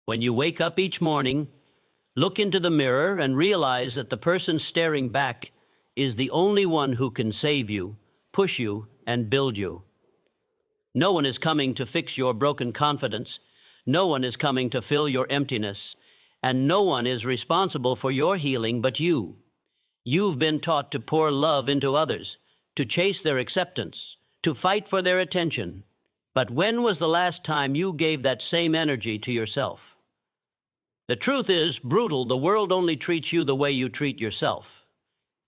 When you wake up each morning, look into the mirror and realize that the person staring back is the only one who can save you, push you, and build you. No one is coming to fix your broken confidence. No one is coming to fill your emptiness. And no one is responsible for your healing but you. You've been taught to pour love into others, to chase their acceptance, to fight for their attention. But when was the last time you gave that same energy to yourself? The truth is brutal. The world only treats you the way you treat yourself.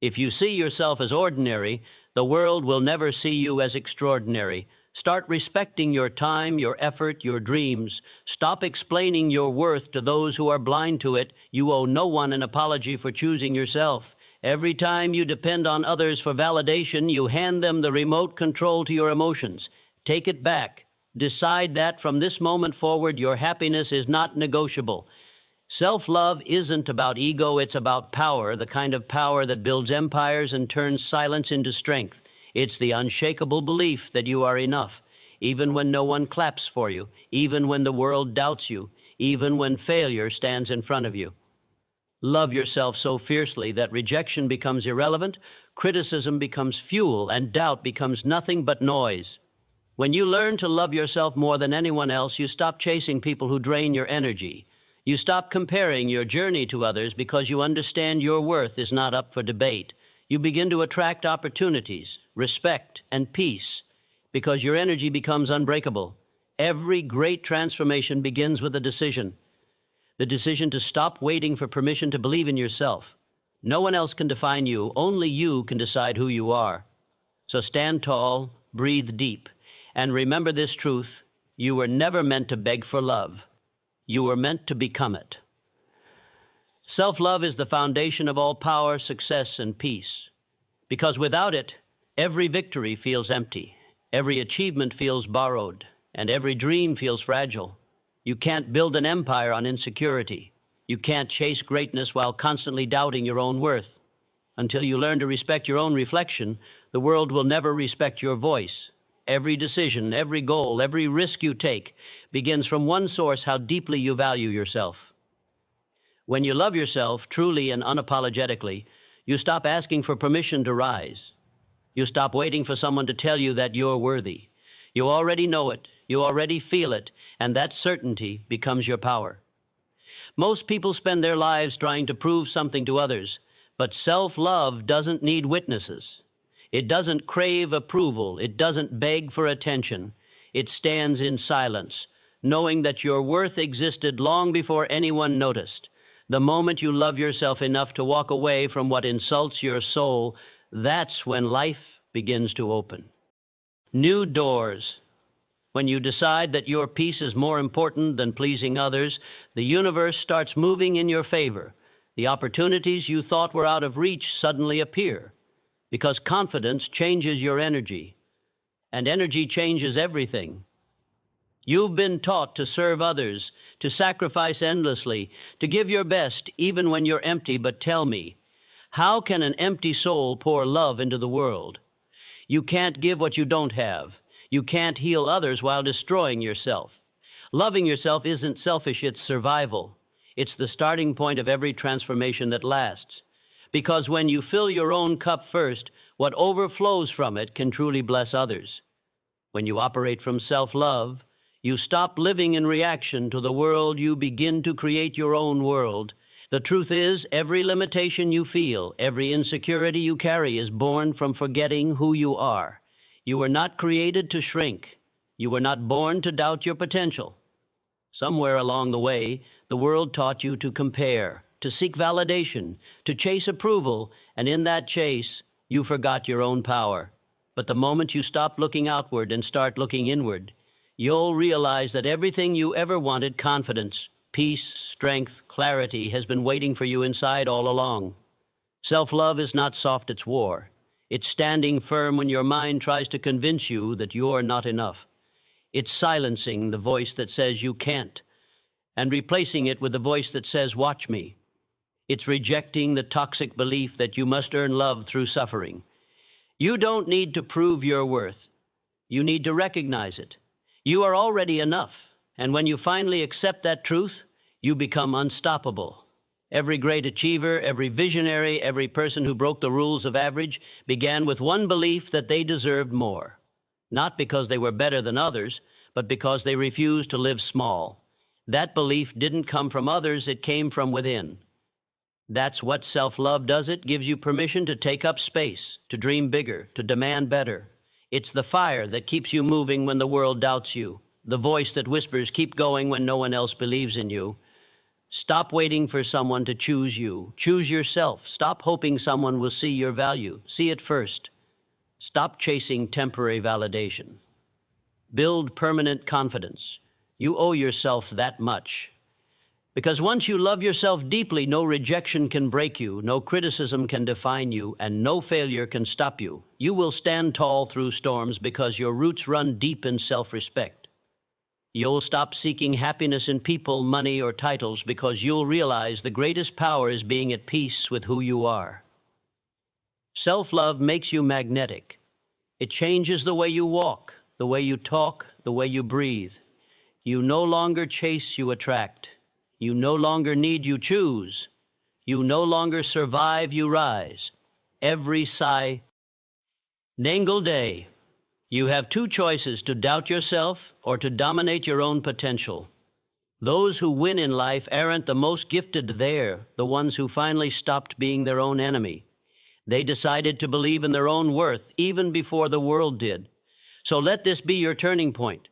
If you see yourself as ordinary, the world will never see you as extraordinary. Start respecting your time, your effort, your dreams. Stop explaining your worth to those who are blind to it. You owe no one an apology for choosing yourself. Every time you depend on others for validation, you hand them the remote control to your emotions. Take it back. Decide that from this moment forward, your happiness is not negotiable. Self-love isn't about ego, it's about power, the kind of power that builds empires and turns silence into strength. It's the unshakable belief that you are enough, even when no one claps for you, even when the world doubts you, even when failure stands in front of you. Love yourself so fiercely that rejection becomes irrelevant, criticism becomes fuel, and doubt becomes nothing but noise. When you learn to love yourself more than anyone else, you stop chasing people who drain your energy. You stop comparing your journey to others because you understand your worth is not up for debate. You begin to attract opportunities, respect, and peace because your energy becomes unbreakable. Every great transformation begins with a decision. The decision to stop waiting for permission to believe in yourself. No one else can define you. Only you can decide who you are. So stand tall, breathe deep, and remember this truth: you were never meant to beg for love. You were meant to become it. Self-love is the foundation of all power, success, and peace. Because without it, every victory feels empty, every achievement feels borrowed, and every dream feels fragile. You can't build an empire on insecurity. You can't chase greatness while constantly doubting your own worth. Until you learn to respect your own reflection, the world will never respect your voice. Every decision, every goal, every risk you take begins from one source: how deeply you value yourself. When you love yourself truly and unapologetically, you stop asking for permission to rise. You stop waiting for someone to tell you that you're worthy. You already know it, you already feel it, and that certainty becomes your power. Most people spend their lives trying to prove something to others, but self-love doesn't need witnesses. It doesn't crave approval. It doesn't beg for attention. It stands in silence, knowing that your worth existed long before anyone noticed. The moment you love yourself enough to walk away from what insults your soul, that's when life begins to open. New doors. When you decide that your peace is more important than pleasing others, the universe starts moving in your favor. The opportunities you thought were out of reach suddenly appear, because confidence changes your energy, and energy changes everything. You've been taught to serve others, to sacrifice endlessly, to give your best even when you're empty. But tell me, how can an empty soul pour love into the world? You can't give what you don't have. You can't heal others while destroying yourself. Loving yourself isn't selfish, it's survival. It's the starting point of every transformation that lasts. Because when you fill your own cup first, what overflows from it can truly bless others. When you operate from self-love, you stop living in reaction to the world. You begin to create your own world. The truth is, every limitation you feel, every insecurity you carry is born from forgetting who you are. You were not created to shrink. You were not born to doubt your potential. Somewhere along the way, the world taught you to compare, to seek validation, to chase approval, and in that chase, you forgot your own power. But the moment you stop looking outward and start looking inward, you'll realize that everything you ever wanted, confidence, peace, strength, clarity, has been waiting for you inside all along. Self-love is not soft, it's war. It's standing firm when your mind tries to convince you that you're not enough. It's silencing the voice that says you can't, and replacing it with the voice that says, watch me. It's rejecting the toxic belief that you must earn love through suffering. You don't need to prove your worth. You need to recognize it. You are already enough, and when you finally accept that truth, you become unstoppable. Every great achiever, every visionary, every person who broke the rules of average began with one belief that they deserved more. Not because they were better than others, but because they refused to live small. That belief didn't come from others, it came from within. That's what self-love does. It gives you permission to take up space, to dream bigger, to demand better. It's the fire that keeps you moving when the world doubts you, the voice that whispers, keep going when no one else believes in you. Stop waiting for someone to choose you. Choose yourself. Stop hoping someone will see your value. See it first. Stop chasing temporary validation. Build permanent confidence. You owe yourself that much. Because once you love yourself deeply, no rejection can break you, no criticism can define you, and no failure can stop you. You will stand tall through storms because your roots run deep in self-respect. You'll stop seeking happiness in people, money, or titles because you'll realize the greatest power is being at peace with who you are. Self-love makes you magnetic. It changes the way you walk, the way you talk, the way you breathe. You no longer chase, you attract. You no longer need, you choose. You no longer survive, you rise. Every sigh, Nangle day. You have two choices: to doubt yourself or to dominate your own potential. Those who win in life aren't the most gifted, they're the ones who finally stopped being their own enemy. They decided to believe in their own worth even before the world did. So let this be your turning point.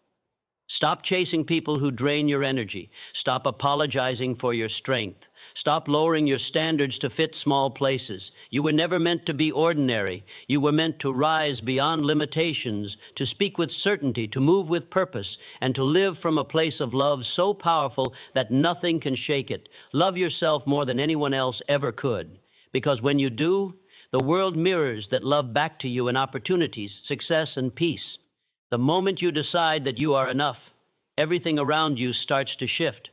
Stop chasing people who drain your energy. Stop apologizing for your strength. Stop lowering your standards to fit small places. You were never meant to be ordinary. You were meant to rise beyond limitations, to speak with certainty, to move with purpose, and to live from a place of love so powerful that nothing can shake it. Love yourself more than anyone else ever could. Because when you do, the world mirrors that love back to you in opportunities, success, and peace. The moment you decide that you are enough, everything around you starts to shift.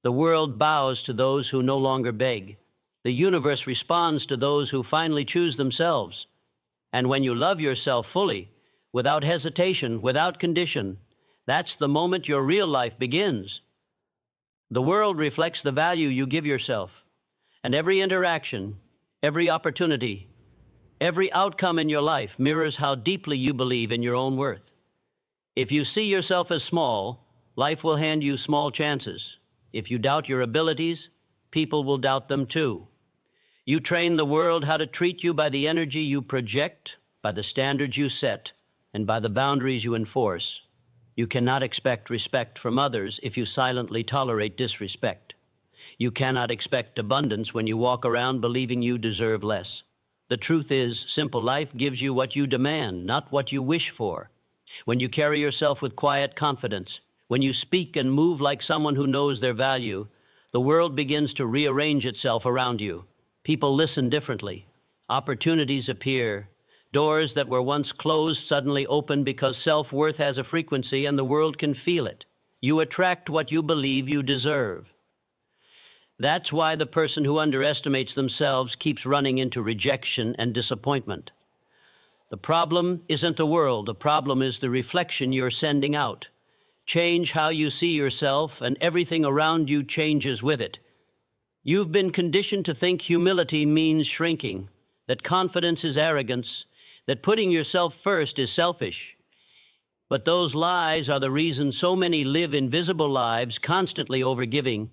The world bows to those who no longer beg. The universe responds to those who finally choose themselves. And when you love yourself fully, without hesitation, without condition, that's the moment your real life begins. The world reflects the value you give yourself, and every interaction, every opportunity, every outcome in your life mirrors how deeply you believe in your own worth. If you see yourself as small, life will hand you small chances. If you doubt your abilities, people will doubt them too. You train the world how to treat you by the energy you project, by the standards you set, and by the boundaries you enforce. You cannot expect respect from others if you silently tolerate disrespect. You cannot expect abundance when you walk around believing you deserve less. The truth is, simple life gives you what you demand, not what you wish for. When you carry yourself with quiet confidence, when you speak and move like someone who knows their value, the world begins to rearrange itself around you. People listen differently. Opportunities appear. Doors that were once closed suddenly open because self-worth has a frequency and the world can feel it. You attract what you believe you deserve. That's why the person who underestimates themselves keeps running into rejection and disappointment. The problem isn't the world. The problem is the reflection you're sending out. Change how you see yourself, and everything around you changes with it. You've been conditioned to think humility means shrinking, that confidence is arrogance, that putting yourself first is selfish. But those lies are the reason so many live invisible lives, constantly overgiving,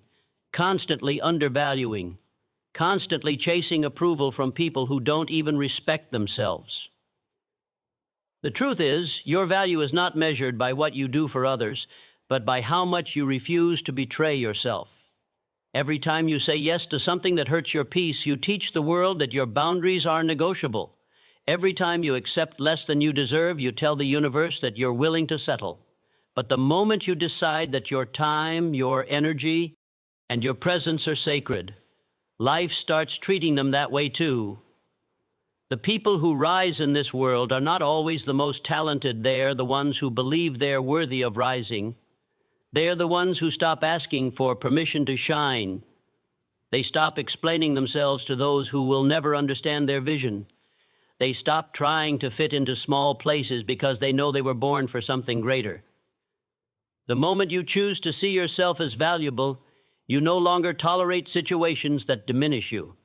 constantly undervaluing, constantly chasing approval from people who don't even respect themselves. The truth is, your value is not measured by what you do for others, but by how much you refuse to betray yourself. Every time you say yes to something that hurts your peace, you teach the world that your boundaries are negotiable. Every time you accept less than you deserve, you tell the universe that you're willing to settle. But the moment you decide that your time, your energy, and your presence are sacred, life starts treating them that way too. The people who rise in this world are not always the most talented. They're the ones who believe they're worthy of rising. They're the ones who stop asking for permission to shine. They stop explaining themselves to those who will never understand their vision. They stop trying to fit into small places because they know they were born for something greater. The moment you choose to see yourself as valuable, You no longer tolerate situations that diminish you.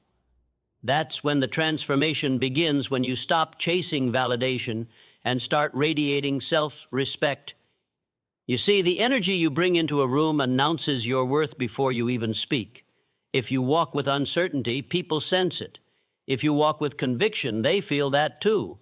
That's when the transformation begins, when you stop chasing validation and start radiating self-respect. You see, the energy you bring into a room announces your worth before you even speak. If you walk with uncertainty, people sense it. If you walk with conviction, they feel that too.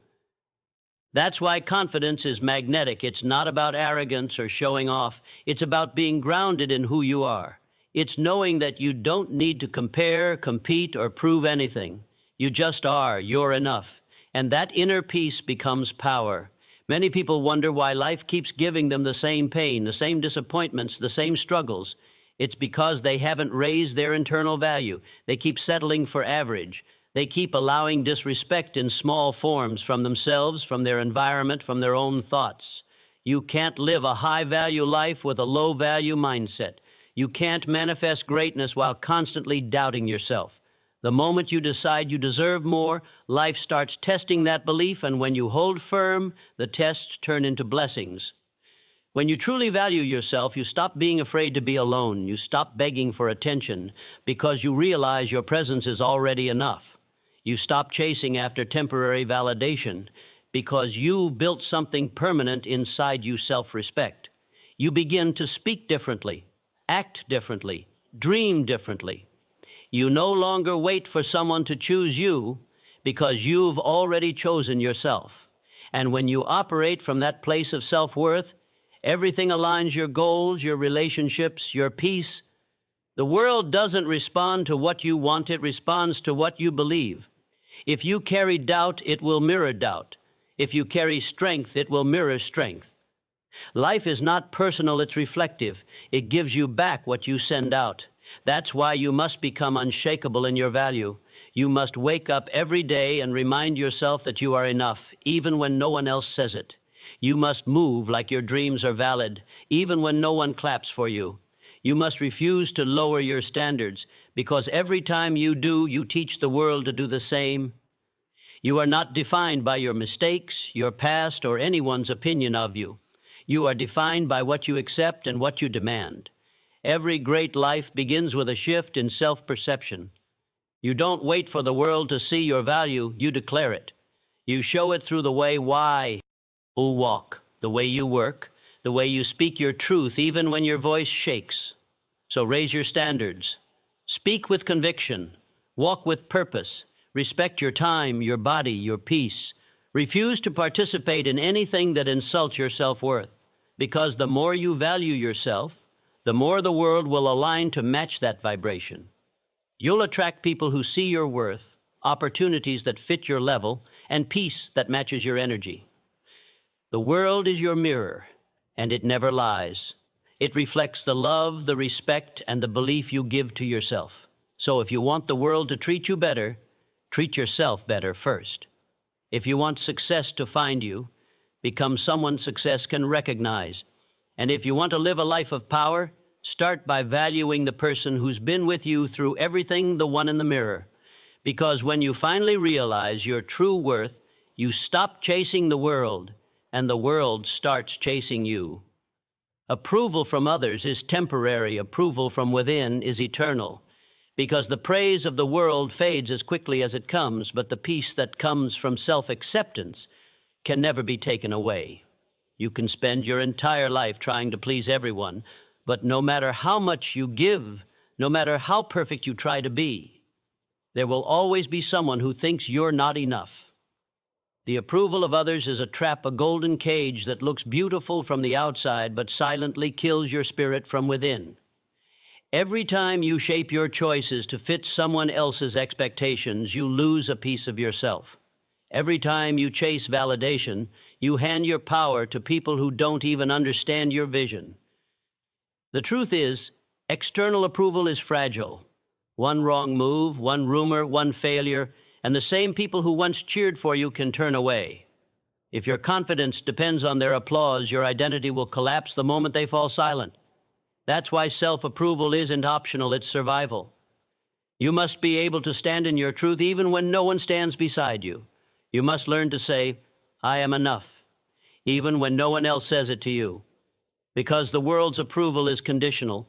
That's why confidence is magnetic. It's not about arrogance or showing off. It's about being grounded in who you are. It's knowing that you don't need to compare, compete, or prove anything. You just are. You're enough. And that inner peace becomes power. Many people wonder why life keeps giving them the same pain, the same disappointments, the same struggles. It's because they haven't raised their internal value. They keep settling for average. They keep allowing disrespect in small forms from themselves, from their environment, from their own thoughts. You can't live a high-value life with a low-value mindset. You can't manifest greatness while constantly doubting yourself. The moment you decide you deserve more, life starts testing that belief, and when you hold firm, the tests turn into blessings. When you truly value yourself, you stop being afraid to be alone. You stop begging for attention because you realize your presence is already enough. You stop chasing after temporary validation because you built something permanent inside you, self-respect. You begin to speak differently, act differently, dream differently. You no longer wait for someone to choose you because you've already chosen yourself. And when you operate from that place of self-worth, everything aligns: your goals, your relationships, your peace. The world doesn't respond to what you want, it responds to what you believe. If you carry doubt, it will mirror doubt. If you carry strength, it will mirror strength. Life is not personal, it's reflective. It gives you back what you send out. That's why you must become unshakable in your value. You must wake up every day and remind yourself that you are enough, even when no one else says it. You must move like your dreams are valid, even when no one claps for you. You must refuse to lower your standards, because every time you do, you teach the world to do the same. You are not defined by your mistakes, your past, or anyone's opinion of you. You are defined by what you accept and what you demand. Every great life begins with a shift in self-perception. You don't wait for the world to see your value, you declare it. You show it through the way you walk, the way you work, the way you speak your truth even when your voice shakes. So raise your standards. Speak with conviction. Walk with purpose. Respect your time, your body, your peace. Refuse to participate in anything that insults your self-worth, because the more you value yourself, the more the world will align to match that vibration. You'll attract people who see your worth, opportunities that fit your level, and peace that matches your energy. The world is your mirror, and it never lies. It reflects the love, the respect, and the belief you give to yourself. So if you want the world to treat you better, treat yourself better first. If you want success to find you, become someone success can recognize. And if you want to live a life of power, start by valuing the person who's been with you through everything, the one in the mirror. Because when you finally realize your true worth, you stop chasing the world, and the world starts chasing you. Approval from others is temporary. Approval from within is eternal. Because the praise of the world fades as quickly as it comes, but the peace that comes from self-acceptance can never be taken away. You can spend your entire life trying to please everyone, but no matter how much you give, no matter how perfect you try to be, there will always be someone who thinks you're not enough. The approval of others is a trap, a golden cage that looks beautiful from the outside, but silently kills your spirit from within. Every time you shape your choices to fit someone else's expectations, you lose a piece of yourself. Every time you chase validation, you hand your power to people who don't even understand your vision. The truth is, external approval is fragile. One wrong move, one rumor, one failure, and the same people who once cheered for you can turn away. If your confidence depends on their applause, your identity will collapse the moment they fall silent. That's why self-approval isn't optional, it's survival. You must be able to stand in your truth even when no one stands beside you. You must learn to say, I am enough, even when no one else says it to you. Because the world's approval is conditional,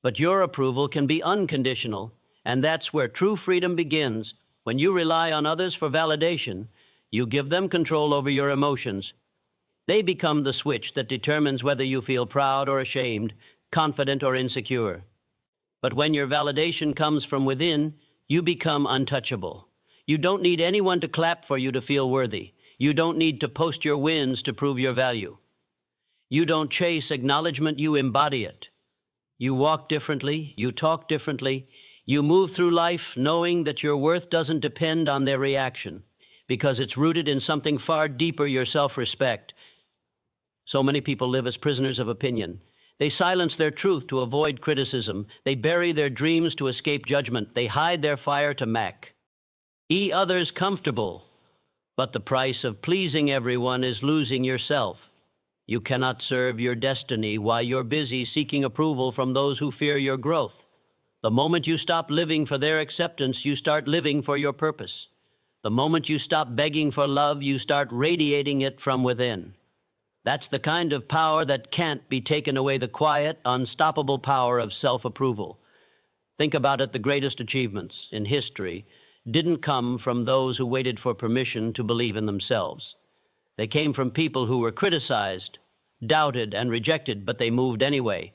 But your approval can be unconditional, and that's where true freedom begins. When you rely on others for validation, you give them control over your emotions. They become the switch that determines whether you feel proud or ashamed, confident or insecure. But when your validation comes from within, you become untouchable. You don't need anyone to clap for you to feel worthy. You don't need to post your wins to prove your value. You don't chase acknowledgement, you embody it. You walk differently, you talk differently, you move through life knowing that your worth doesn't depend on their reaction, because it's rooted in something far deeper, your self-respect. So many people live as prisoners of opinion. They silence their truth to avoid criticism. They bury their dreams to escape judgment. They hide their fire to make others comfortable. But the price of pleasing everyone is losing yourself. You cannot serve your destiny while you're busy seeking approval from those who fear your growth. The moment you stop living for their acceptance, you start living for your purpose. The moment you stop begging for love, you start radiating it from within. That's the kind of power that can't be taken away, the quiet, unstoppable power of self-approval. Think about it, the greatest achievements in history didn't come from those who waited for permission to believe in themselves. They came from people who were criticized, doubted, and rejected, but they moved anyway.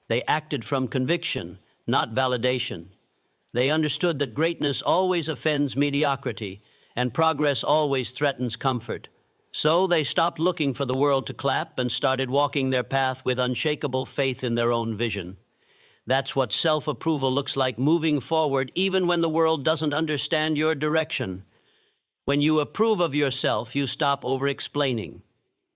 They acted from conviction, not validation. They understood that greatness always offends mediocrity, and progress always threatens comfort. So they stopped looking for the world to clap and started walking their path with unshakable faith in their own vision. That's what self-approval looks like, moving forward even when the world doesn't understand your direction. When you approve of yourself, you stop over-explaining.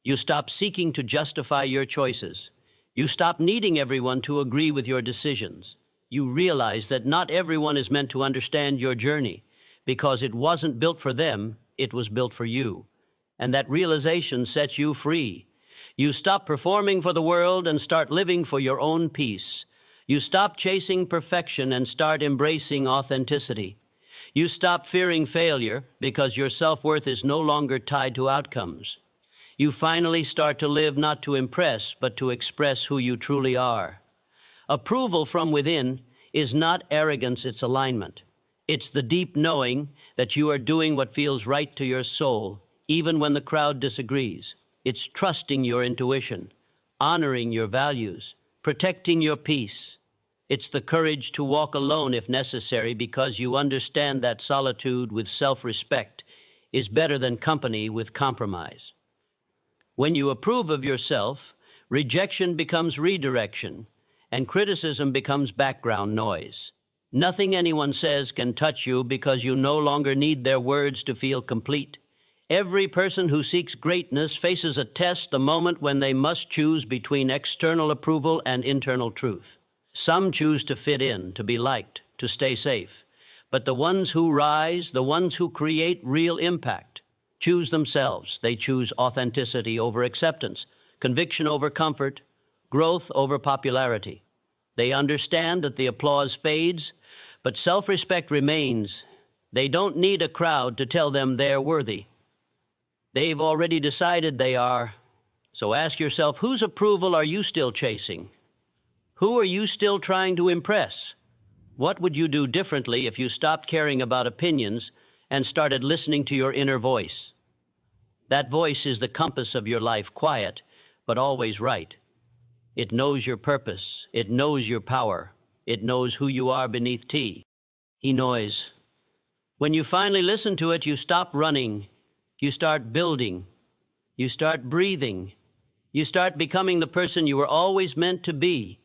You stop seeking to justify your choices. You stop needing everyone to agree with your decisions. You realize that not everyone is meant to understand your journey, because it wasn't built for them, it was built for you. And that realization sets you free. You stop performing for the world and start living for your own peace. You stop chasing perfection and start embracing authenticity. You stop fearing failure because your self-worth is no longer tied to outcomes. You finally start to live not to impress, but to express who you truly are. Approval from within is not arrogance, it's alignment. It's the deep knowing that you are doing what feels right to your soul, even when the crowd disagrees. It's trusting your intuition, honoring your values, protecting your peace. It's the courage to walk alone if necessary, because you understand that solitude with self-respect is better than company with compromise. When you approve of yourself, rejection becomes redirection, and criticism becomes background noise. Nothing anyone says can touch you because you no longer need their words to feel complete. Every person who seeks greatness faces a test the moment when they must choose between external approval and internal truth. Some choose to fit in, to be liked, to stay safe. But the ones who rise, the ones who create real impact, choose themselves. They choose authenticity over acceptance, conviction over comfort, growth over popularity. They understand that the applause fades, but self-respect remains. They don't need a crowd to tell them they're worthy. They've already decided they are. So ask yourself, whose approval are you still chasing? Who are you still trying to impress? What would you do differently if you stopped caring about opinions and started listening to your inner voice? That voice is the compass of your life, quiet, but always right. It knows your purpose. It knows your power. It knows who you are beneath T. He knows. When you finally listen to it, you stop running. You start building. You start breathing. You start becoming the person you were always meant to be.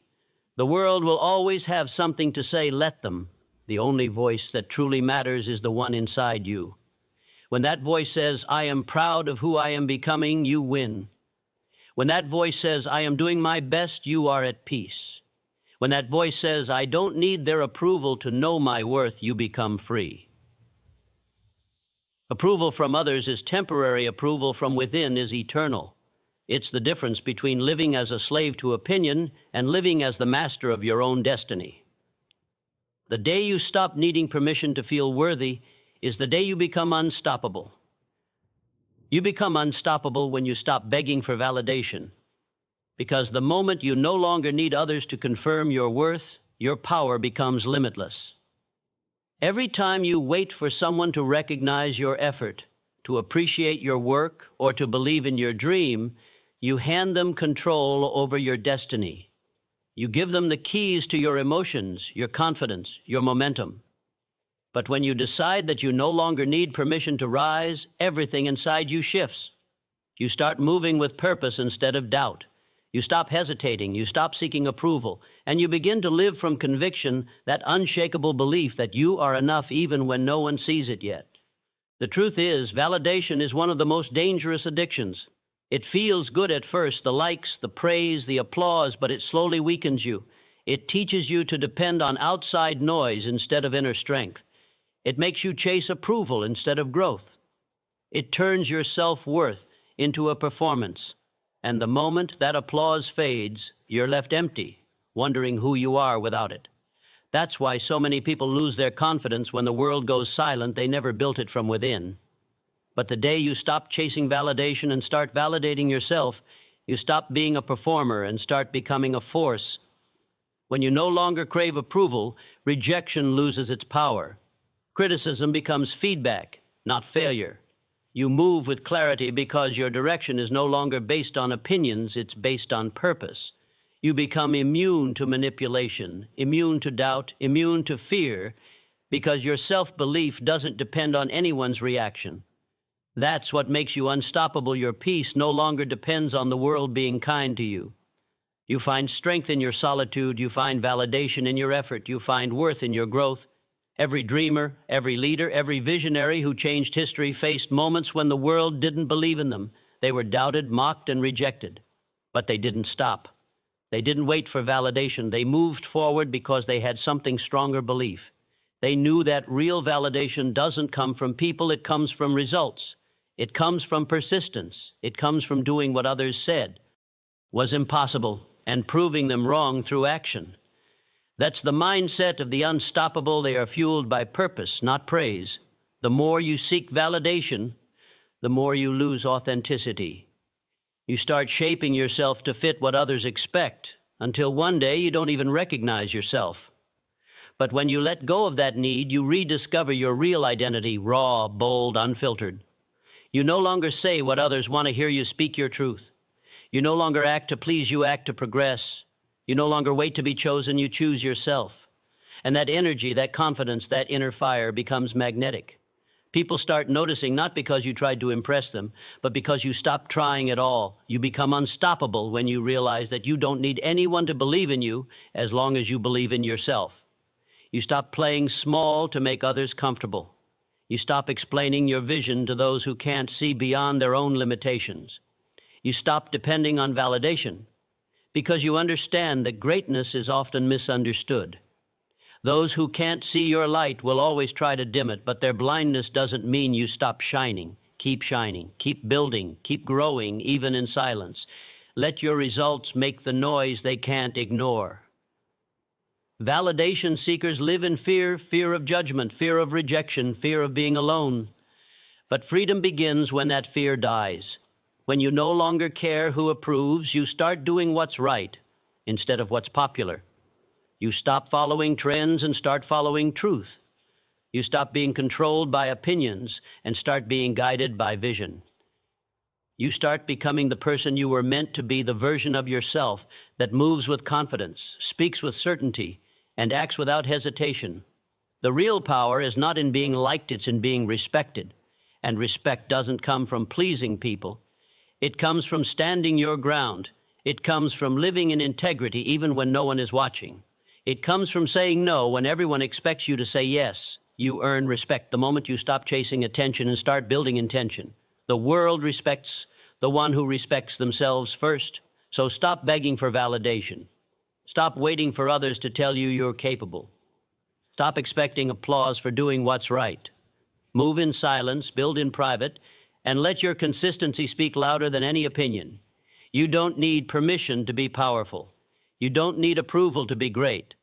The world will always have something to say, let them. The only voice that truly matters is the one inside you. When that voice says, I am proud of who I am becoming, you win. When that voice says, I am doing my best, you are at peace. When that voice says, I don't need their approval to know my worth, you become free. Approval from others is temporary. Approval from within is eternal. It's the difference between living as a slave to opinion and living as the master of your own destiny. The day you stop needing permission to feel worthy is the day you become unstoppable. You become unstoppable when you stop begging for validation, because the moment you no longer need others to confirm your worth, your power becomes limitless. Every time you wait for someone to recognize your effort, to appreciate your work, or to believe in your dream, you hand them control over your destiny. You give them the keys to your emotions, your confidence, your momentum. But when you decide that you no longer need permission to rise, everything inside you shifts. You start moving with purpose instead of doubt. You stop hesitating, you stop seeking approval, and you begin to live from conviction, that unshakable belief that you are enough even when no one sees it yet. The truth is, validation is one of the most dangerous addictions. It feels good at first, the likes, the praise, the applause, but it slowly weakens you. It teaches you to depend on outside noise instead of inner strength. It makes you chase approval instead of growth. It turns your self-worth into a performance. And the moment that applause fades, you're left empty, wondering who you are without it. That's why so many people lose their confidence when the world goes silent. They never built it from within. But the day you stop chasing validation and start validating yourself, you stop being a performer and start becoming a force. When you no longer crave approval, rejection loses its power. Criticism becomes feedback, not failure. You move with clarity because your direction is no longer based on opinions, it's based on purpose. You become immune to manipulation, immune to doubt, immune to fear, because your self-belief doesn't depend on anyone's reaction. That's what makes you unstoppable. Your peace no longer depends on the world being kind to you. You find strength in your solitude, you find validation in your effort, you find worth in your growth. Every dreamer, every leader, every visionary who changed history faced moments when the world didn't believe in them. They were doubted, mocked, and rejected. But they didn't stop. They didn't wait for validation. They moved forward because they had something stronger belief. They knew that real validation doesn't come from people, it comes from results. It comes from persistence. It comes from doing what others said was impossible and proving them wrong through action. That's the mindset of the unstoppable. They are fueled by purpose, not praise. The more you seek validation, the more you lose authenticity. You start shaping yourself to fit what others expect, until one day you don't even recognize yourself. But when you let go of that need, you rediscover your real identity, raw, bold, unfiltered. You no longer say what others want to hear. You speak your truth. You no longer act to please, you act to progress. You no longer wait to be chosen, you choose yourself. And that energy, that confidence, that inner fire becomes magnetic. People start noticing not because you tried to impress them, but because you stopped trying at all. You become unstoppable when you realize that you don't need anyone to believe in you as long as you believe in yourself. You stop playing small to make others comfortable. You stop explaining your vision to those who can't see beyond their own limitations. You stop depending on validation, because you understand that greatness is often misunderstood. Those who can't see your light will always try to dim it, but their blindness doesn't mean you stop shining. Keep shining, keep building, keep growing, even in silence. Let your results make the noise they can't ignore. Validation seekers live in fear, fear of judgment, fear of rejection, fear of being alone. But freedom begins when that fear dies. When you no longer care who approves, you start doing what's right instead of what's popular. You stop following trends and start following truth. You stop being controlled by opinions and start being guided by vision. You start becoming the person you were meant to be, the version of yourself that moves with confidence, speaks with certainty, and acts without hesitation. The real power is not in being liked, it's in being respected. And respect doesn't come from pleasing people. It comes from standing your ground. It comes from living in integrity even when no one is watching. It comes from saying no when everyone expects you to say yes. You earn respect the moment you stop chasing attention and start building intention. The world respects the one who respects themselves first. So stop begging for validation. Stop waiting for others to tell you you're capable. Stop expecting applause for doing what's right. Move in silence, build in private, and let your consistency speak louder than any opinion. You don't need permission to be powerful. You don't need approval to be great.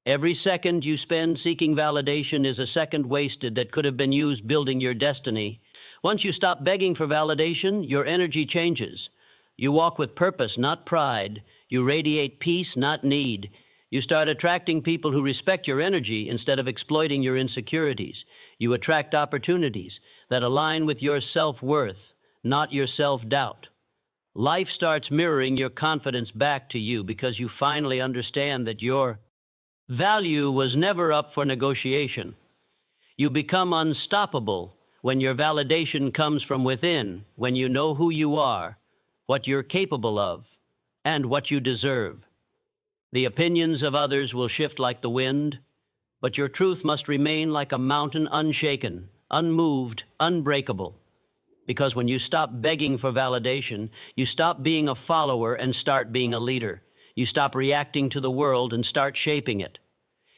Every second you spend seeking validation is a second wasted that could have been used building your destiny. Once you stop begging for validation, your energy changes. You walk with purpose, not pride. You radiate peace, not need. You start attracting people who respect your energy instead of exploiting your insecurities. You attract opportunities that align with your self-worth, not your self-doubt. Life starts mirroring your confidence back to you because you finally understand that your value was never up for negotiation. You become unstoppable when your validation comes from within, when you know who you are, what you're capable of, and what you deserve. The opinions of others will shift like the wind, but your truth must remain like a mountain, unshaken, unmoved, unbreakable. Because when you stop begging for validation, you stop being a follower and start being a leader. You stop reacting to the world and start shaping it.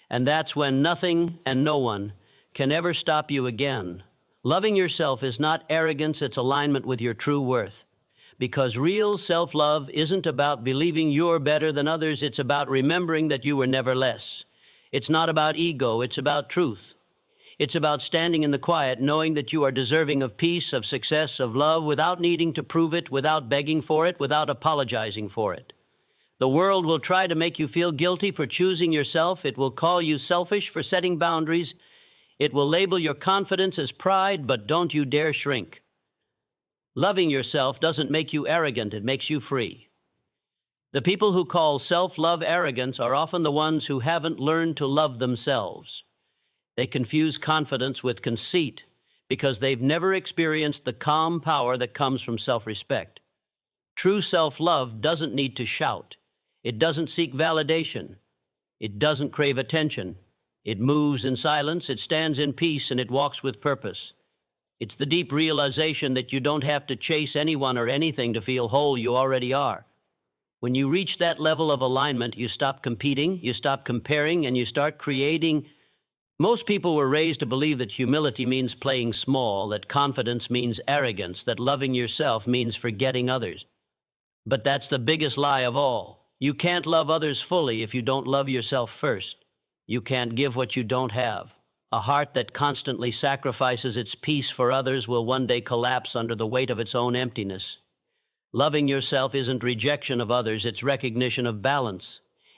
And that's when nothing and no one can ever stop you again. Loving yourself is not arrogance, it's alignment with your true worth. Because real self-love isn't about believing you're better than others, it's about remembering that you were never less. It's not about ego, it's about truth. It's about standing in the quiet, knowing that you are deserving of peace, of success, of love, without needing to prove it, without begging for it, without apologizing for it. The world will try to make you feel guilty for choosing yourself. It will call you selfish for setting boundaries. It will label your confidence as pride, but don't you dare shrink. Loving yourself doesn't make you arrogant, it makes you free. The people who call self-love arrogance are often the ones who haven't learned to love themselves. They confuse confidence with conceit because they've never experienced the calm power that comes from self-respect. True self-love doesn't need to shout. It doesn't seek validation. It doesn't crave attention. It moves in silence, it stands in peace, and it walks with purpose. It's the deep realization that you don't have to chase anyone or anything to feel whole. You already are. When you reach that level of alignment, you stop competing, you stop comparing, and you start creating. Most people were raised to believe that humility means playing small, that confidence means arrogance, that loving yourself means forgetting others. But that's the biggest lie of all. You can't love others fully if you don't love yourself first. You can't give what you don't have. A heart that constantly sacrifices its peace for others will one day collapse under the weight of its own emptiness. Loving yourself isn't rejection of others, it's recognition of balance.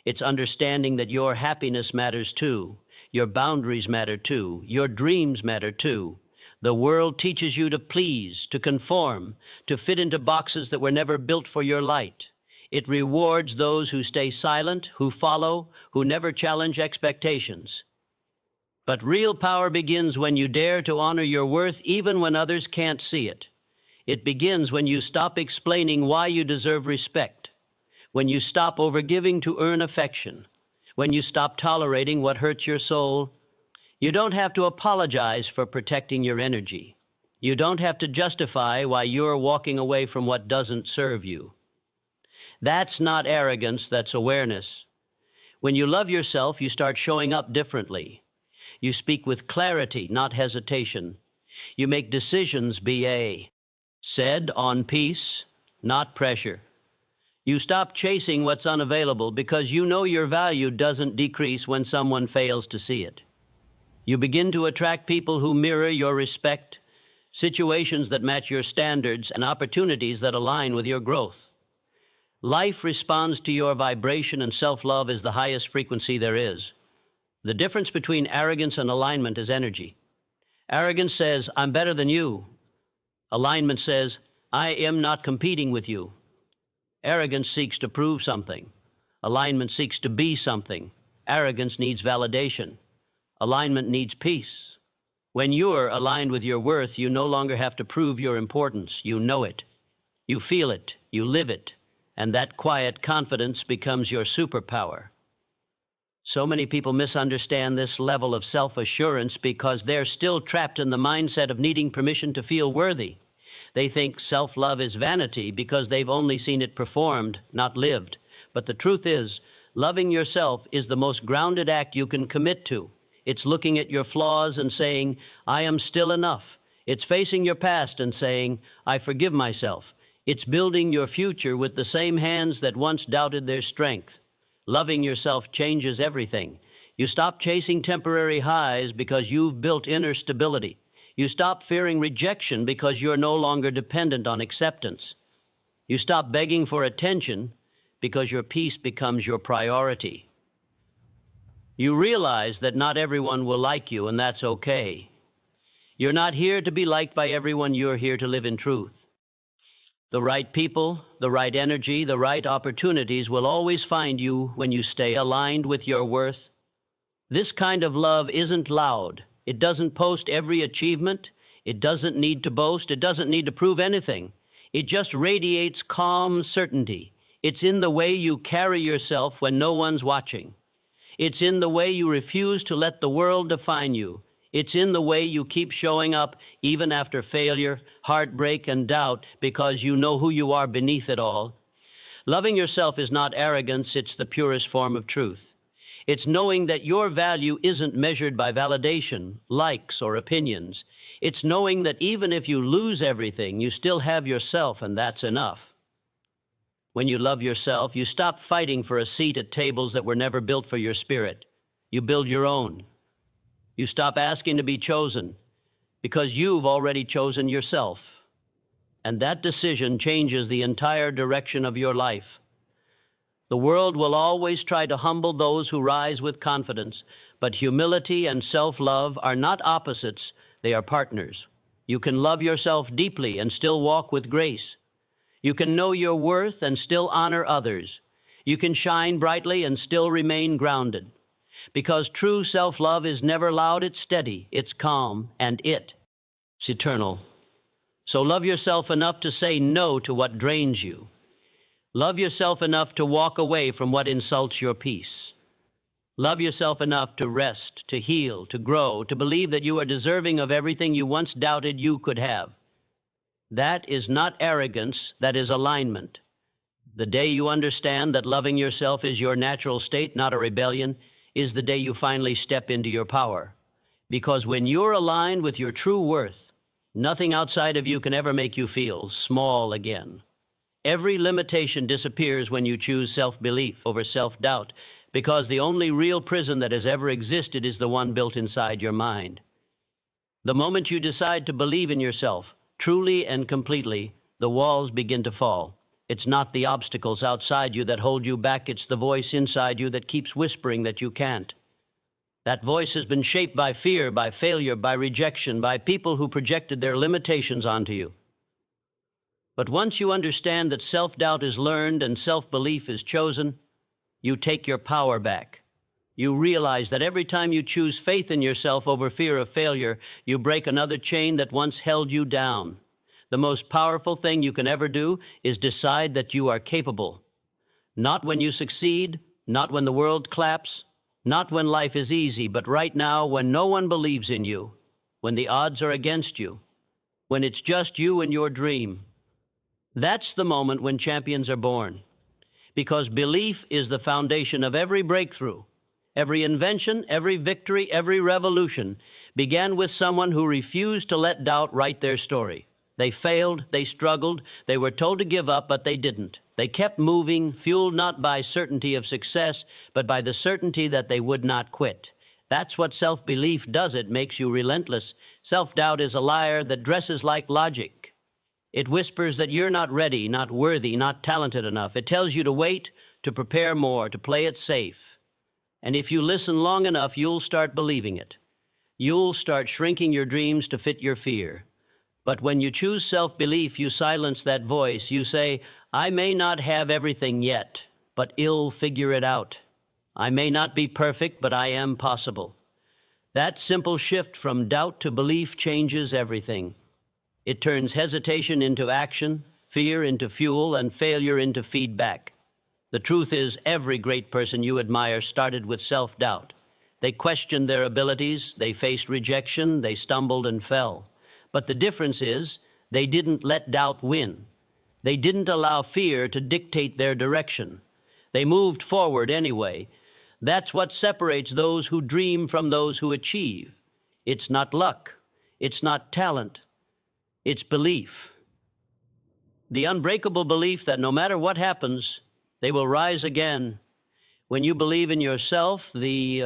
It's understanding that your happiness matters too. Your boundaries matter too. Your dreams matter too. The world teaches you to please, to conform, to fit into boxes that were never built for your light. It rewards those who stay silent, who follow, who never challenge expectations. But real power begins when you dare to honor your worth even when others can't see it. It begins when you stop explaining why you deserve respect, when you stop overgiving to earn affection, when you stop tolerating what hurts your soul. You don't have to apologize for protecting your energy. You don't have to justify why you're walking away from what doesn't serve you. That's not arrogance, that's awareness. When you love yourself, you start showing up differently. You speak with clarity, not hesitation. You make decisions, BA, said on peace, not pressure. You stop chasing what's unavailable because you know your value doesn't decrease when someone fails to see it. You begin to attract people who mirror your respect, situations that match your standards, and opportunities that align with your growth. Life responds to your vibration, and self-love is the highest frequency there is. The difference between arrogance and alignment is energy. Arrogance says, I'm better than you. Alignment says, I am not competing with you. Arrogance seeks to prove something. Alignment seeks to be something. Arrogance needs validation. Alignment needs peace. When you're aligned with your worth, you no longer have to prove your importance. You know it. You feel it. You live it. And that quiet confidence becomes your superpower. So many people misunderstand this level of self-assurance because they're still trapped in the mindset of needing permission to feel worthy. They think self-love is vanity because they've only seen it performed, not lived. But the truth is, loving yourself is the most grounded act you can commit to. It's looking at your flaws and saying, I am still enough. It's facing your past and saying, I forgive myself. It's building your future with the same hands that once doubted their strength. Loving yourself changes everything. You stop chasing temporary highs because you've built inner stability. You stop fearing rejection because you're no longer dependent on acceptance. You stop begging for attention because your peace becomes your priority. You realize that not everyone will like you, and that's okay. You're not here to be liked by everyone, you're here to live in truth. The right people, the right energy, the right opportunities will always find you when you stay aligned with your worth. This kind of love isn't loud. It doesn't post every achievement. It doesn't need to boast. It doesn't need to prove anything. It just radiates calm certainty. It's in the way you carry yourself when no one's watching. It's in the way you refuse to let the world define you. It's in the way you keep showing up even after failure, heartbreak, and doubt because you know who you are beneath it all. Loving yourself is not arrogance, it's the purest form of truth. It's knowing that your value isn't measured by validation, likes, or opinions. It's knowing that even if you lose everything, you still have yourself, and that's enough. When you love yourself, you stop fighting for a seat at tables that were never built for your spirit. You build your own. You stop asking to be chosen because you've already chosen yourself. And that decision changes the entire direction of your life. The world will always try to humble those who rise with confidence, but humility and self-love are not opposites, they are partners. You can love yourself deeply and still walk with grace. You can know your worth and still honor others. You can shine brightly and still remain grounded. Because true self-love is never loud, it's steady, it's calm, and it's eternal. So love yourself enough to say no to what drains you. Love yourself enough to walk away from what insults your peace. Love yourself enough to rest, to heal, to grow, to believe that you are deserving of everything you once doubted you could have. That is not arrogance, that is alignment. The day you understand that loving yourself is your natural state, not a rebellion, is the day you finally step into your power. Because when you're aligned with your true worth, nothing outside of you can ever make you feel small again. Every limitation disappears when you choose self-belief over self-doubt, because the only real prison that has ever existed is the one built inside your mind. The moment you decide to believe in yourself, truly and completely, the walls begin to fall. It's not the obstacles outside you that hold you back, it's the voice inside you that keeps whispering that you can't. That voice has been shaped by fear, by failure, by rejection, by people who projected their limitations onto you. But once you understand that self-doubt is learned and self-belief is chosen, you take your power back. You realize that every time you choose faith in yourself over fear of failure, you break another chain that once held you down. The most powerful thing you can ever do is decide that you are capable. Not when you succeed, not when the world claps, not when life is easy, but right now when no one believes in you, when the odds are against you, when it's just you and your dream. That's the moment when champions are born. Because belief is the foundation of every breakthrough. Every invention, every victory, every revolution began with someone who refused to let doubt write their story. They failed, they struggled, they were told to give up, but they didn't. They kept moving, fueled not by certainty of success, but by the certainty that they would not quit. That's what self-belief does. It makes you relentless. Self-doubt is a liar that dresses like logic. It whispers that you're not ready, not worthy, not talented enough. It tells you to wait, to prepare more, to play it safe. And if you listen long enough, you'll start believing it. You'll start shrinking your dreams to fit your fear. But when you choose self-belief, you silence that voice. You say, I may not have everything yet, but I'll figure it out. I may not be perfect, but I am possible. That simple shift from doubt to belief changes everything. It turns hesitation into action, fear into fuel, and failure into feedback. The truth is, every great person you admire started with self-doubt. They questioned their abilities, they faced rejection, they stumbled and fell. But the difference is, they didn't let doubt win. They didn't allow fear to dictate their direction. They moved forward anyway. That's what separates those who dream from those who achieve. It's not luck. It's not talent. It's belief. The unbreakable belief that no matter what happens, they will rise again. When you believe in yourself, the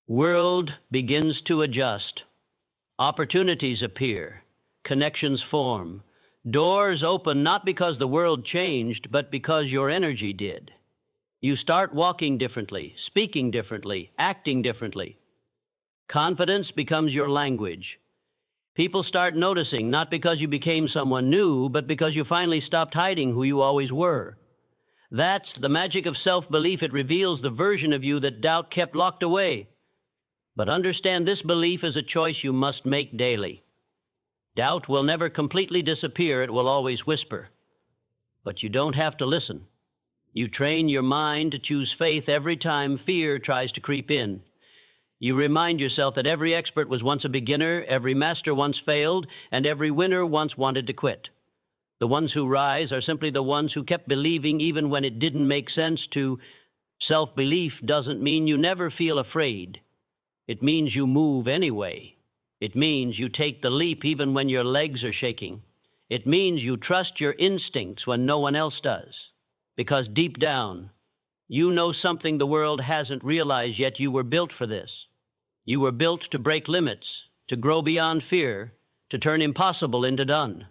world begins to adjust. Opportunities appear. Connections form. Doors open not because the world changed, but because your energy did. You start walking differently, speaking differently, acting differently. Confidence becomes your language. People start noticing, not because you became someone new, but because you finally stopped hiding who you always were. That's the magic of self-belief. It reveals the version of you that doubt kept locked away. But understand, this belief is a choice you must make daily. Doubt will never completely disappear. It will always whisper. But you don't have to listen. You train your mind to choose faith every time fear tries to creep in. You remind yourself that every expert was once a beginner, every master once failed, and every winner once wanted to quit. The ones who rise are simply the ones who kept believing even when it didn't make sense to. Self-belief doesn't mean you never feel afraid. It means you move anyway. It means you take the leap even when your legs are shaking. It means you trust your instincts when no one else does. Because deep down, you know something the world hasn't realized yet. You were built for this. You were built to break limits, to grow beyond fear, to turn impossible into done.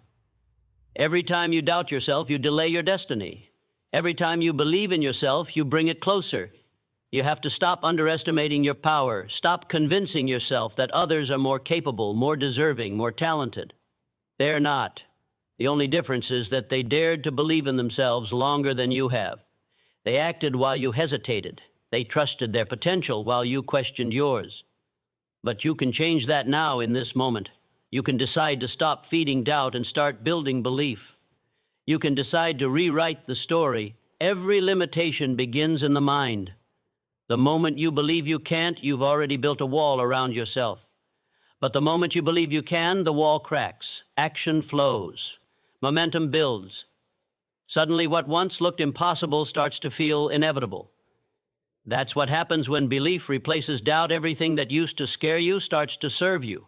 Every time you doubt yourself, you delay your destiny. Every time you believe in yourself, you bring it closer. You have to stop underestimating your power. Stop convincing yourself that others are more capable, more deserving, more talented. They're not. The only difference is that they dared to believe in themselves longer than you have. They acted while you hesitated. They trusted their potential while you questioned yours. But you can change that now in this moment. You can decide to stop feeding doubt and start building belief. You can decide to rewrite the story. Every limitation begins in the mind. The moment you believe you can't, you've already built a wall around yourself. But the moment you believe you can, the wall cracks. Action flows. Momentum builds. Suddenly, what once looked impossible starts to feel inevitable. That's what happens when belief replaces doubt. Everything that used to scare you starts to serve you.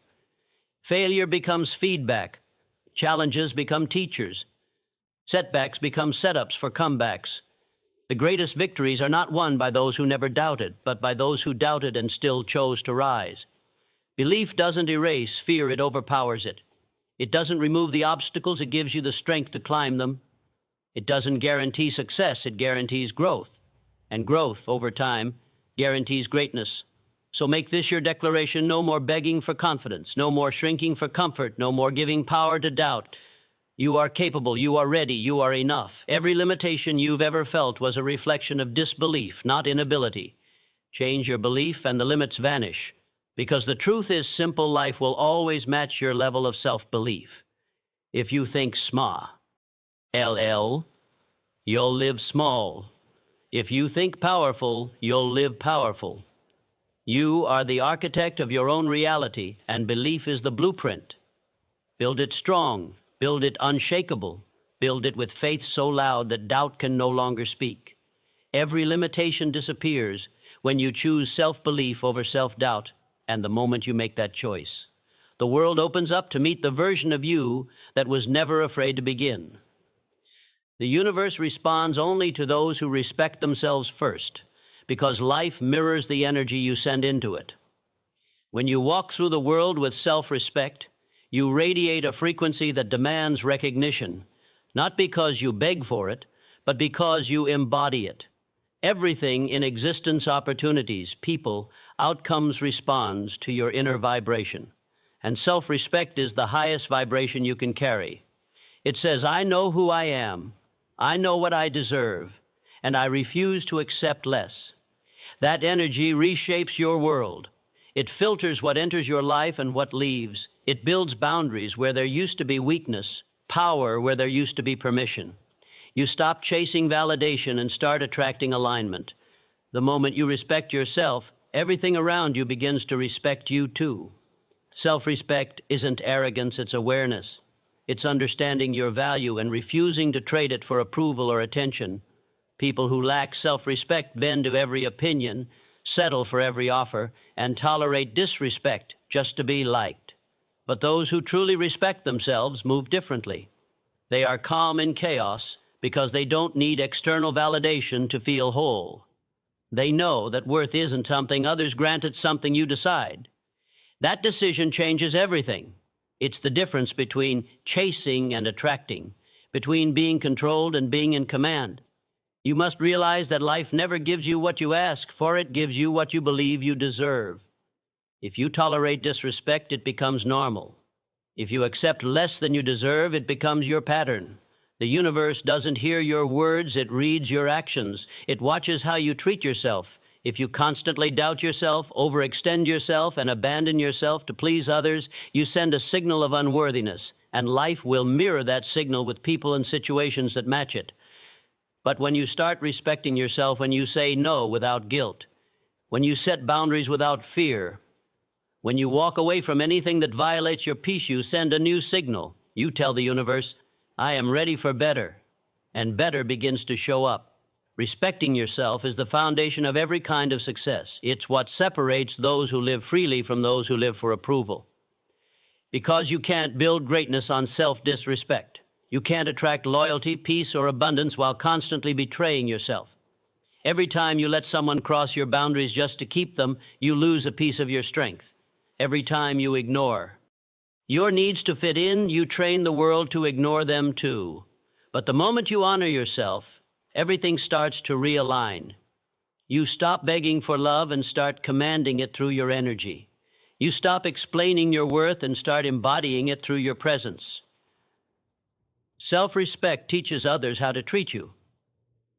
Failure becomes feedback. Challenges become teachers. Setbacks become setups for comebacks. The greatest victories are not won by those who never doubted, but by those who doubted and still chose to rise. Belief doesn't erase fear, it overpowers it. It doesn't remove the obstacles, it gives you the strength to climb them. It doesn't guarantee success, it guarantees growth. And growth, over time, guarantees greatness. So make this your declaration: no more begging for confidence, no more shrinking for comfort, no more giving power to doubt. You are capable, you are ready, you are enough. Every limitation you've ever felt was a reflection of disbelief, not inability. Change your belief and the limits vanish. Because the truth is simple: life will always match your level of self-belief. If you think SMA, LL, you'll live small. If you think powerful, you'll live powerful. You are the architect of your own reality, and belief is the blueprint. Build it strong, build it unshakable, build it with faith so loud that doubt can no longer speak. Every limitation disappears when you choose self-belief over self-doubt, and the moment you make that choice, the world opens up to meet the version of you that was never afraid to begin. The universe responds only to those who respect themselves first, because life mirrors the energy you send into it. When you walk through the world with self-respect, you radiate a frequency that demands recognition, not because you beg for it, but because you embody it. Everything in existence, opportunities, people, outcomes, responds to your inner vibration. And self-respect is the highest vibration you can carry. It says, I know who I am, I know what I deserve, and I refuse to accept less. That energy reshapes your world. It filters what enters your life and what leaves. It builds boundaries where there used to be weakness, power where there used to be permission. You stop chasing validation and start attracting alignment. The moment you respect yourself, everything around you begins to respect you too. Self-respect isn't arrogance, it's awareness. It's understanding your value and refusing to trade it for approval or attention. People who lack self-respect bend to every opinion, settle for every offer, and tolerate disrespect just to be liked. But those who truly respect themselves move differently. They are calm in chaos because they don't need external validation to feel whole. They know that worth isn't something others grant, it's something you decide. That decision changes everything. It's the difference between chasing and attracting, between being controlled and being in command. You must realize that life never gives you what you ask for, it gives you what you believe you deserve. If you tolerate disrespect, it becomes normal. If you accept less than you deserve, it becomes your pattern. The universe doesn't hear your words, it reads your actions. It watches how you treat yourself. If you constantly doubt yourself, overextend yourself, and abandon yourself to please others, you send a signal of unworthiness, and life will mirror that signal with people and situations that match it. But when you start respecting yourself, when you say no without guilt, when you set boundaries without fear, when you walk away from anything that violates your peace, you send a new signal. You tell the universe, I am ready for better, and better begins to show up. Respecting yourself is the foundation of every kind of success. It's what separates those who live freely from those who live for approval. Because you can't build greatness on self-disrespect. You can't attract loyalty, peace, or abundance while constantly betraying yourself. Every time you let someone cross your boundaries just to keep them, you lose a piece of your strength. Every time you ignore your needs to fit in, you train the world to ignore them too. But the moment you honor yourself, everything starts to realign. You stop begging for love and start commanding it through your energy. You stop explaining your worth and start embodying it through your presence. Self-respect teaches others how to treat you.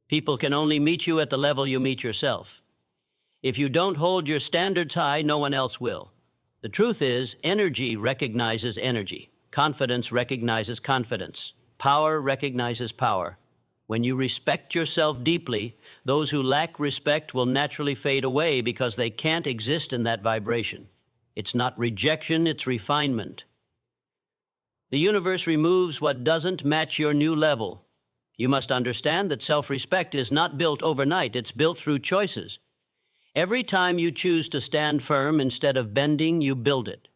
People can only meet you at the level you meet yourself. If you don't hold your standards high, no one else will. The truth is, energy recognizes energy. Confidence recognizes confidence. Power recognizes power. When you respect yourself deeply, those who lack respect will naturally fade away because they can't exist in that vibration. It's not rejection, it's refinement. The universe removes what doesn't match your new level. You must understand that self-respect is not built overnight, it's built through choices. Every time you choose to stand firm instead of bending, you build it.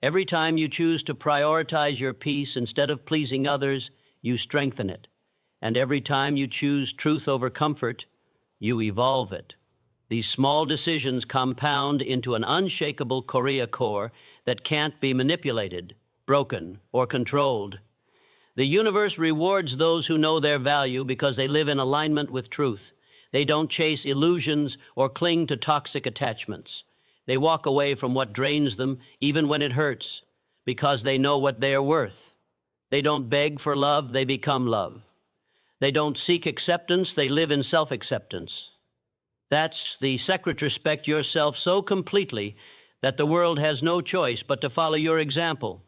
Every time you choose to prioritize your peace instead of pleasing others, you strengthen it. And every time you choose truth over comfort, you evolve it. These small decisions compound into an unshakable Korea core that can't be manipulated, broken, or controlled. The universe rewards those who know their value because they live in alignment with truth. They don't chase illusions or cling to toxic attachments. They walk away from what drains them, even when it hurts, because they know what they are worth. They don't beg for love, they become love. They don't seek acceptance, they live in self-acceptance. That's the secret: respect yourself so completely that the world has no choice but to follow your example.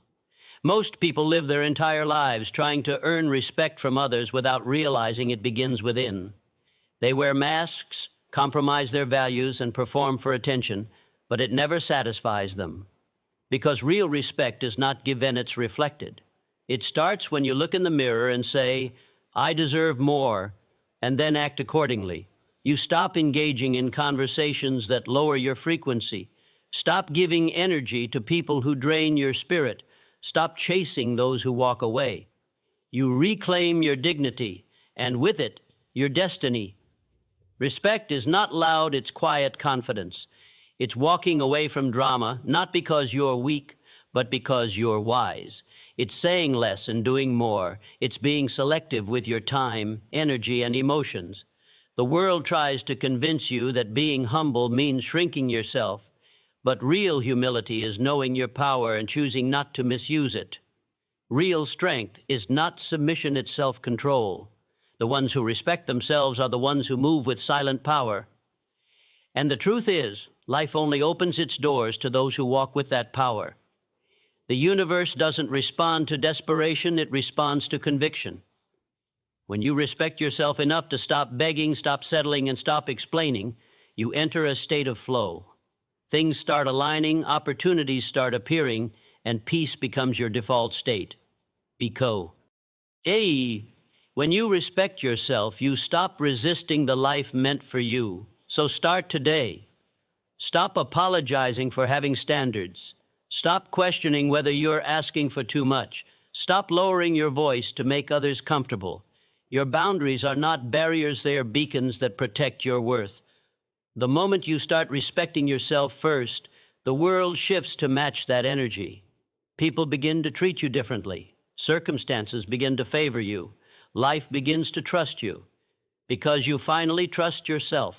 Most people live their entire lives trying to earn respect from others without realizing it begins within. They wear masks, compromise their values, and perform for attention, but it never satisfies them. Because real respect is not given, it's reflected. It starts when you look in the mirror and say, I deserve more, and then act accordingly. You stop engaging in conversations that lower your frequency. Stop giving energy to people who drain your spirit. Stop chasing those who walk away. You reclaim your dignity, and with it, your destiny. Respect is not loud, it's quiet confidence. It's walking away from drama, not because you're weak, but because you're wise. It's saying less and doing more. It's being selective with your time, energy, and emotions. The world tries to convince you that being humble means shrinking yourself, but real humility is knowing your power and choosing not to misuse it. Real strength is not submission, it's self-control. The ones who respect themselves are the ones who move with silent power. And the truth is, life only opens its doors to those who walk with that power. The universe doesn't respond to desperation, it responds to conviction. When you respect yourself enough to stop begging, stop settling, and stop explaining, you enter a state of flow. Things start aligning, opportunities start appearing, and peace becomes your default state. Biko. When you respect yourself, you stop resisting the life meant for you. So start today. Stop apologizing for having standards. Stop questioning whether you're asking for too much. Stop lowering your voice to make others comfortable. Your boundaries are not barriers, they are beacons that protect your worth. The moment you start respecting yourself first, the world shifts to match that energy. People begin to treat you differently. Circumstances begin to favor you. Life begins to trust you. Because you finally trust yourself.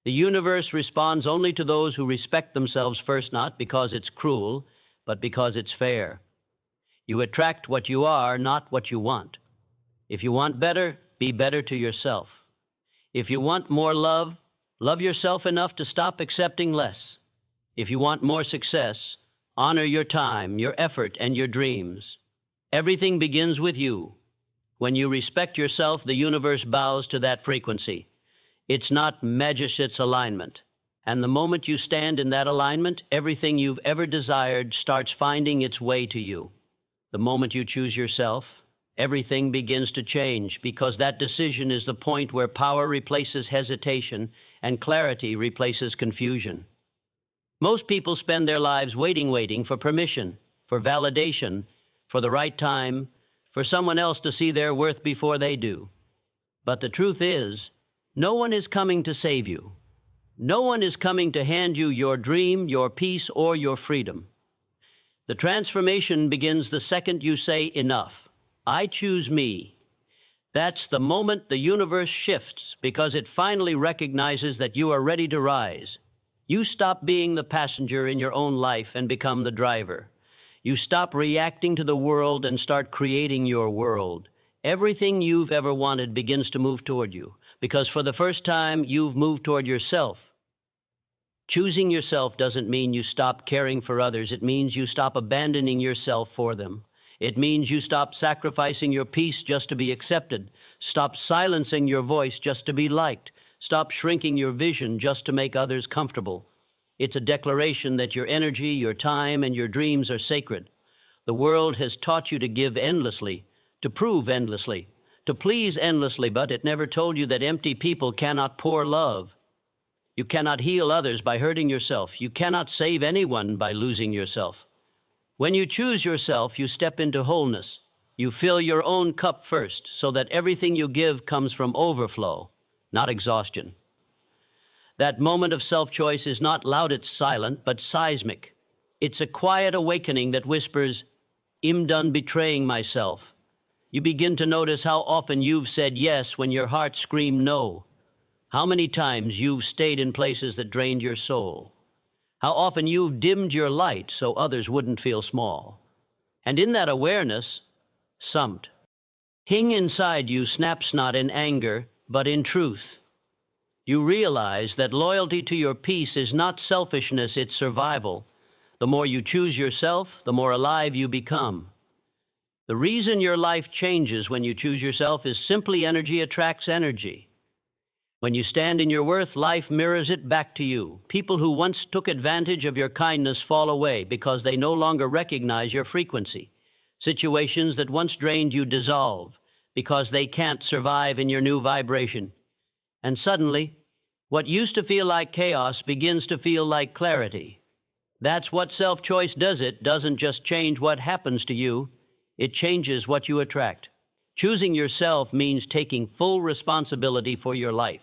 The universe responds only to those who respect themselves first, not because it's cruel, but because it's fair. You attract what you are, not what you want. If you want better, be better to yourself. If you want more love, love yourself enough to stop accepting less. If you want more success, honor your time, your effort, and your dreams. Everything begins with you. When you respect yourself, the universe bows to that frequency. It's not Magic's alignment. And the moment you stand in that alignment, everything you've ever desired starts finding its way to you. The moment you choose yourself, everything begins to change, because that decision is the point where power replaces hesitation and clarity replaces confusion. Most people spend their lives waiting for permission, for validation, for the right time, for someone else to see their worth before they do. But the truth is, no one is coming to save you. No one is coming to hand you your dream, your peace, or your freedom. The transformation begins the second you say, enough. I choose me. That's the moment the universe shifts, because it finally recognizes that you are ready to rise. You stop being the passenger in your own life and become the driver. You stop reacting to the world and start creating your world. Everything you've ever wanted begins to move toward you, because for the first time, you've moved toward yourself. Choosing yourself doesn't mean you stop caring for others. It means you stop abandoning yourself for them. It means you stop sacrificing your peace just to be accepted. Stop silencing your voice just to be liked. Stop shrinking your vision just to make others comfortable. It's a declaration that your energy, your time, and your dreams are sacred. The world has taught you to give endlessly, to prove endlessly, to please endlessly, but it never told you that empty people cannot pour love. You cannot heal others by hurting yourself. You cannot save anyone by losing yourself. When you choose yourself, you step into wholeness. You fill your own cup first, so that everything you give comes from overflow, not exhaustion. That moment of self-choice is not loud, it's silent, but seismic. It's a quiet awakening that whispers, I'm done betraying myself. You begin to notice how often you've said yes when your heart screamed no. How many times you've stayed in places that drained your soul. How often you've dimmed your light so others wouldn't feel small. And in that awareness, something inside you snaps not in anger, but in truth. You realize that loyalty to your peace is not selfishness, it's survival. The more you choose yourself, the more alive you become. The reason your life changes when you choose yourself is simply energy attracts energy. When you stand in your worth, life mirrors it back to you. People who once took advantage of your kindness fall away because they no longer recognize your frequency. Situations that once drained you dissolve because they can't survive in your new vibration. And suddenly, what used to feel like chaos begins to feel like clarity. That's what self-choice does. It doesn't just change what happens to you, it changes what you attract. Choosing yourself means taking full responsibility for your life.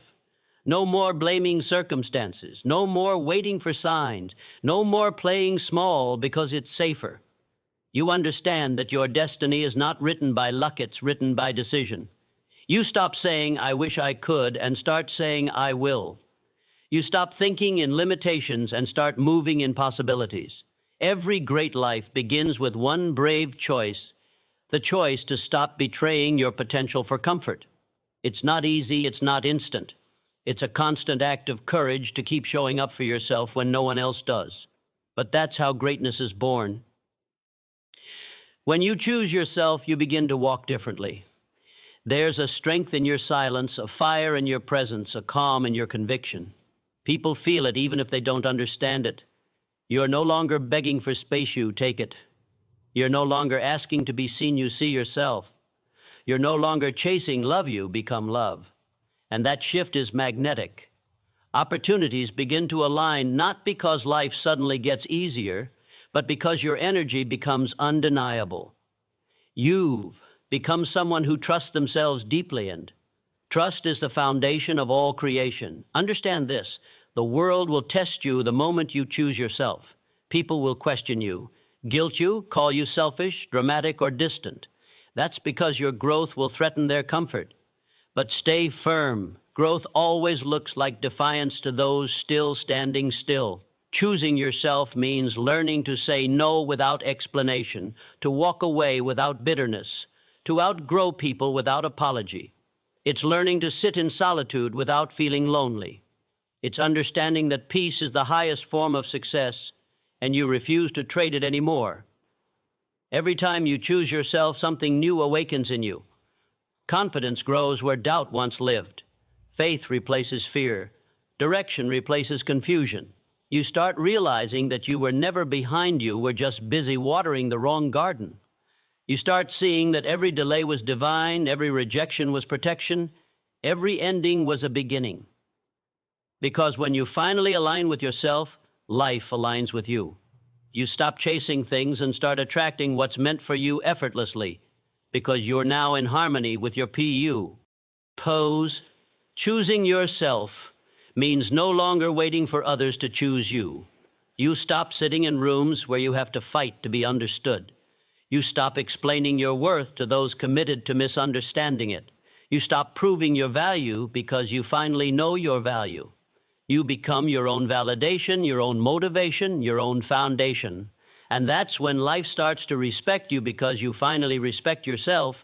No more blaming circumstances, no more waiting for signs, no more playing small because it's safer. You understand that your destiny is not written by luck, it's written by decision. You stop saying, I wish I could, and start saying, I will. You stop thinking in limitations and start moving in possibilities. Every great life begins with one brave choice, the choice to stop betraying your potential for comfort. It's not easy, it's not instant. It's a constant act of courage to keep showing up for yourself when no one else does. But that's how greatness is born. When you choose yourself, you begin to walk differently. There's a strength in your silence, a fire in your presence, a calm in your conviction. People feel it even if they don't understand it. You're no longer begging for space, you take it. You're no longer asking to be seen, you see yourself. You're no longer chasing love, you become love. And that shift is magnetic. Opportunities begin to align not because life suddenly gets easier, but because your energy becomes undeniable. You've become someone who trusts themselves deeply, and trust is the foundation of all creation. Understand this, the world will test you the moment you choose yourself. People will question you, guilt you, call you selfish, dramatic, or distant. That's because your growth will threaten their comfort. But stay firm. Growth always looks like defiance to those still standing still. Choosing yourself means learning to say no without explanation, to walk away without bitterness, to outgrow people without apology. It's learning to sit in solitude without feeling lonely. It's understanding that peace is the highest form of success, and you refuse to trade it anymore. Every time you choose yourself, something new awakens in you. Confidence grows where doubt once lived. Faith replaces fear. Direction replaces confusion. You start realizing that you were never behind, you were just busy watering the wrong garden. You start seeing that every delay was divine, every rejection was protection, every ending was a beginning. Because when you finally align with yourself, life aligns with you. You stop chasing things and start attracting what's meant for you effortlessly, because you're now in harmony with your PU. Pose. Choosing yourself means no longer waiting for others to choose you. You stop sitting in rooms where you have to fight to be understood. You stop explaining your worth to those committed to misunderstanding it. You stop proving your value because you finally know your value. You become your own validation, your own motivation, your own foundation. And that's when life starts to respect you because you finally respect yourself.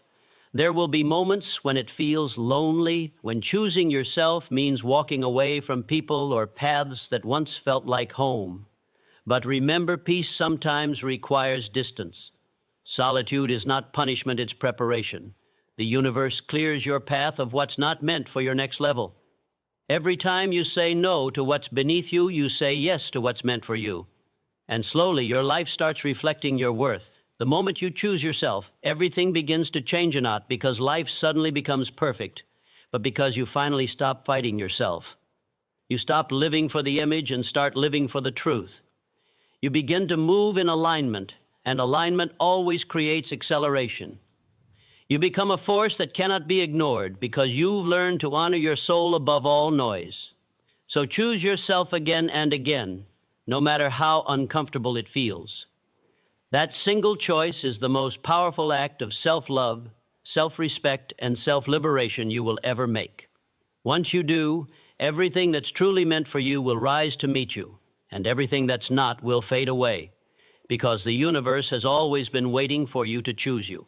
There will be moments when it feels lonely, when choosing yourself means walking away from people or paths that once felt like home. But remember, peace sometimes requires distance. Solitude is not punishment, it's preparation. The universe clears your path of what's not meant for your next level. Every time you say no to what's beneath you, you say yes to what's meant for you. And slowly your life starts reflecting your worth. The moment you choose yourself, everything begins to change, not because life suddenly becomes perfect, but because you finally stop fighting yourself. You stop living for the image and start living for the truth. You begin to move in alignment, and alignment always creates acceleration. You become a force that cannot be ignored because you've learned to honor your soul above all noise. So choose yourself again and again, no matter how uncomfortable it feels. That single choice is the most powerful act of self-love, self-respect, and self-liberation you will ever make. Once you do, everything that's truly meant for you will rise to meet you, and everything that's not will fade away, because the universe has always been waiting for you to choose you.